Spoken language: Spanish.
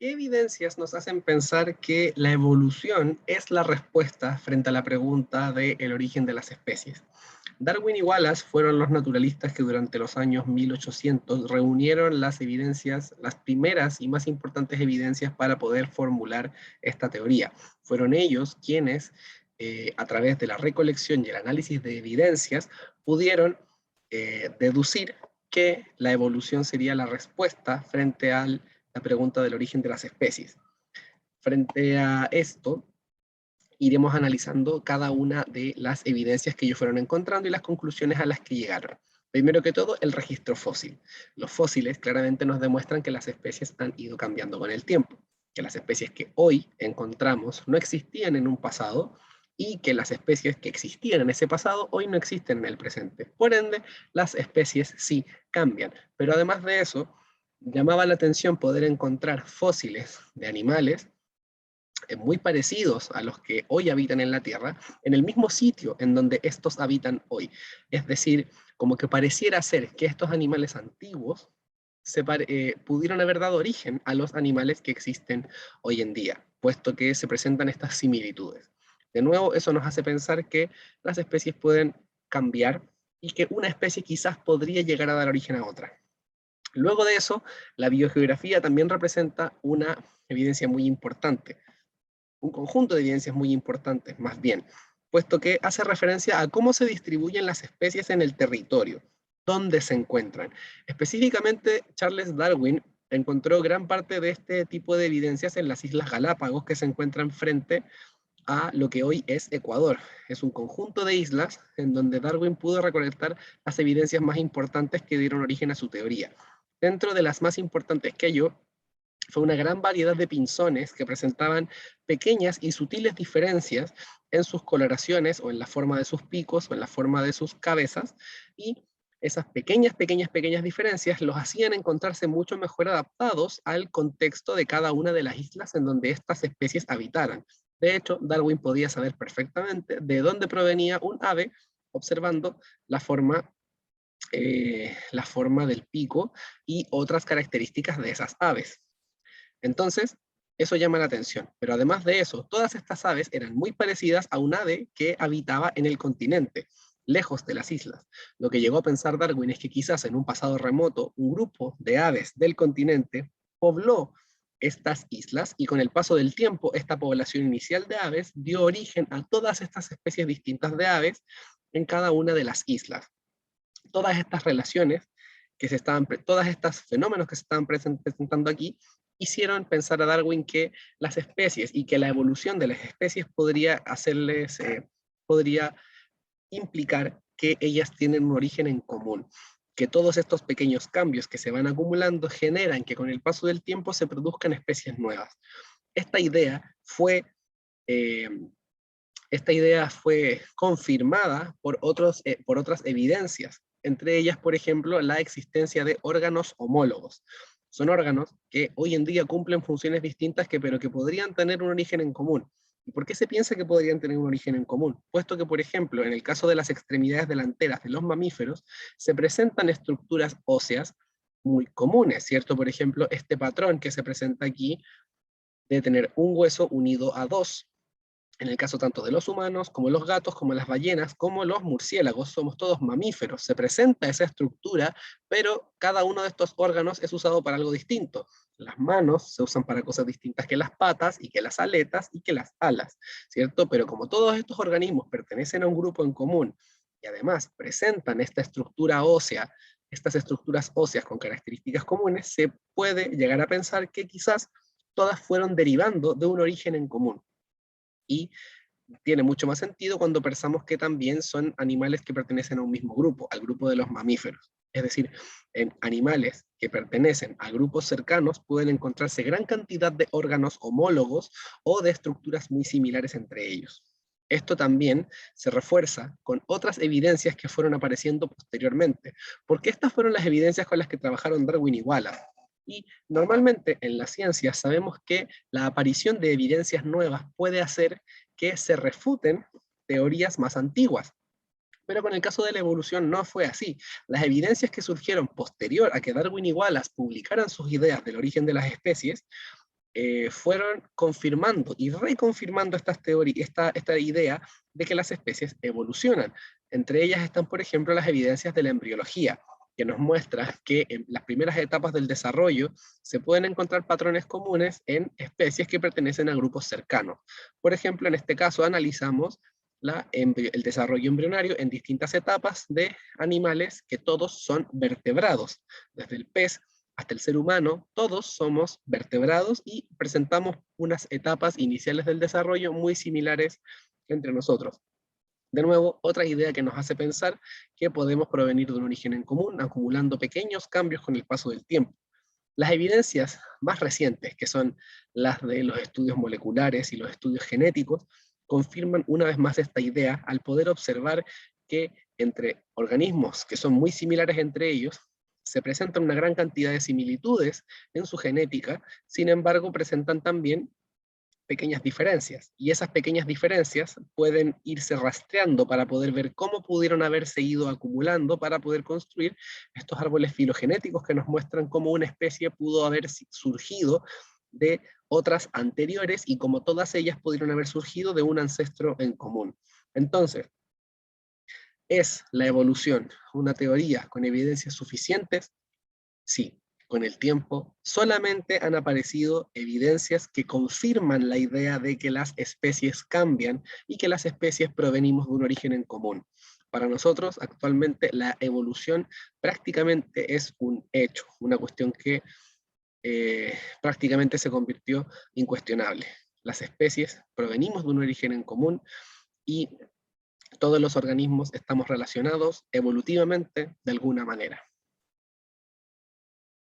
¿Qué evidencias nos hacen pensar que la evolución es la respuesta frente a la pregunta del origen de las especies? Darwin y Wallace fueron los naturalistas que durante los años 1800 reunieron las evidencias, las primeras y más importantes evidencias para poder formular esta teoría. Fueron ellos quienes, a través de la recolección y el análisis de evidencias, pudieron deducir que la evolución sería la respuesta frente a la pregunta del origen de las especies. Frente a esto, iremos analizando cada una de las evidencias que ellos fueron encontrando y las conclusiones a las que llegaron. Primero que todo, el registro fósil. Los fósiles claramente nos demuestran que las especies han ido cambiando con el tiempo, que las especies que hoy encontramos no existían en un pasado y que las especies que existían en ese pasado hoy no existen en el presente. Por ende, las especies sí cambian. Pero además de eso, llamaba la atención poder encontrar fósiles de animales muy parecidos a los que hoy habitan en la Tierra, en el mismo sitio en donde estos habitan hoy. Es decir, como que pareciera ser que estos animales antiguos pudieron haber dado origen a los animales que existen hoy en día, puesto que se presentan estas similitudes. De nuevo, eso nos hace pensar que las especies pueden cambiar y que una especie quizás podría llegar a dar origen a otra. Luego de eso, la biogeografía también representa una evidencia muy importante, un conjunto de evidencias muy importantes, más bien, puesto que hace referencia a cómo se distribuyen las especies en el territorio, dónde se encuentran. Específicamente, Charles Darwin encontró gran parte de este tipo de evidencias en las Islas Galápagos, que se encuentran frente a lo que hoy es Ecuador. Es un conjunto de islas en donde Darwin pudo recolectar las evidencias más importantes que dieron origen a su teoría. Dentro de las más importantes que halló, fue una gran variedad de pinzones que presentaban pequeñas y sutiles diferencias en sus coloraciones o en la forma de sus picos o en la forma de sus cabezas, y esas pequeñas diferencias los hacían encontrarse mucho mejor adaptados al contexto de cada una de las islas en donde estas especies habitaran. De hecho, Darwin podía saber perfectamente de dónde provenía un ave observando la forma del pico y otras características de esas aves. Entonces, eso llama la atención. Pero además de eso, todas estas aves eran muy parecidas a un ave que habitaba en el continente, lejos de las islas. Lo que llegó a pensar Darwin es que quizás en un pasado remoto, un grupo de aves del continente pobló estas islas y con el paso del tiempo, esta población inicial de aves dio origen a todas estas especies distintas de aves en cada una de las islas. Todas estas relaciones todos estos fenómenos que se estaban presentando aquí, hicieron pensar a Darwin que las especies y que la evolución de las especies podría implicar que ellas tienen un origen en común, que todos estos pequeños cambios que se van acumulando generan que con el paso del tiempo se produzcan especies nuevas. Esta idea fue eh, esta idea fue confirmada por otras evidencias, entre ellas, por ejemplo, la existencia de órganos homólogos. Son órganos que hoy en día cumplen funciones distintas, pero que podrían tener un origen en común. ¿Y por qué se piensa que podrían tener un origen en común? Puesto que, por ejemplo, en el caso de las extremidades delanteras de los mamíferos, se presentan estructuras óseas muy comunes, ¿cierto? Por ejemplo, este patrón que se presenta aquí de tener un hueso unido a dos, en el caso tanto de los humanos, como los gatos, como las ballenas, como los murciélagos, somos todos mamíferos. Se presenta esa estructura, pero cada uno de estos órganos es usado para algo distinto. Las manos se usan para cosas distintas que las patas, y que las aletas, y que las alas, ¿cierto? Pero como todos estos organismos pertenecen a un grupo en común, y además presentan esta estructura ósea, estas estructuras óseas con características comunes, se puede llegar a pensar que quizás todas fueron derivando de un origen en común. Y tiene mucho más sentido cuando pensamos que también son animales que pertenecen a un mismo grupo, al grupo de los mamíferos. Es decir, en animales que pertenecen a grupos cercanos pueden encontrarse gran cantidad de órganos homólogos o de estructuras muy similares entre ellos. Esto también se refuerza con otras evidencias que fueron apareciendo posteriormente, porque estas fueron las evidencias con las que trabajaron Darwin y Wallace. Y normalmente en la ciencia sabemos que la aparición de evidencias nuevas puede hacer que se refuten teorías más antiguas. Pero con el caso de la evolución no fue así. Las evidencias que surgieron posterior a que Darwin y Wallace publicaran sus ideas del origen de las especies fueron confirmando y reconfirmando esta idea de que las especies evolucionan. Entre ellas están, por ejemplo, las evidencias de la embriología, que nos muestra que en las primeras etapas del desarrollo se pueden encontrar patrones comunes en especies que pertenecen a grupos cercanos. Por ejemplo, en este caso analizamos el desarrollo embrionario en distintas etapas de animales que todos son vertebrados, desde el pez hasta el ser humano, todos somos vertebrados y presentamos unas etapas iniciales del desarrollo muy similares entre nosotros. De nuevo, otra idea que nos hace pensar que podemos provenir de un origen en común, acumulando pequeños cambios con el paso del tiempo. Las evidencias más recientes, que son las de los estudios moleculares y los estudios genéticos, confirman una vez más esta idea al poder observar que entre organismos que son muy similares entre ellos, se presentan una gran cantidad de similitudes en su genética, sin embargo presentan también pequeñas diferencias, y esas pequeñas diferencias pueden irse rastreando para poder ver cómo pudieron haberse ido acumulando para poder construir estos árboles filogenéticos que nos muestran cómo una especie pudo haber surgido de otras anteriores y como todas ellas pudieron haber surgido de un ancestro en común. Entonces, ¿es la evolución una teoría con evidencias suficientes? Sí, con el tiempo solamente han aparecido evidencias que confirman la idea de que las especies cambian y que las especies provenimos de un origen en común. Para nosotros, actualmente, la evolución prácticamente es un hecho, una cuestión que prácticamente se convirtió incuestionable. Las especies provenimos de un origen en común y todos los organismos estamos relacionados evolutivamente de alguna manera.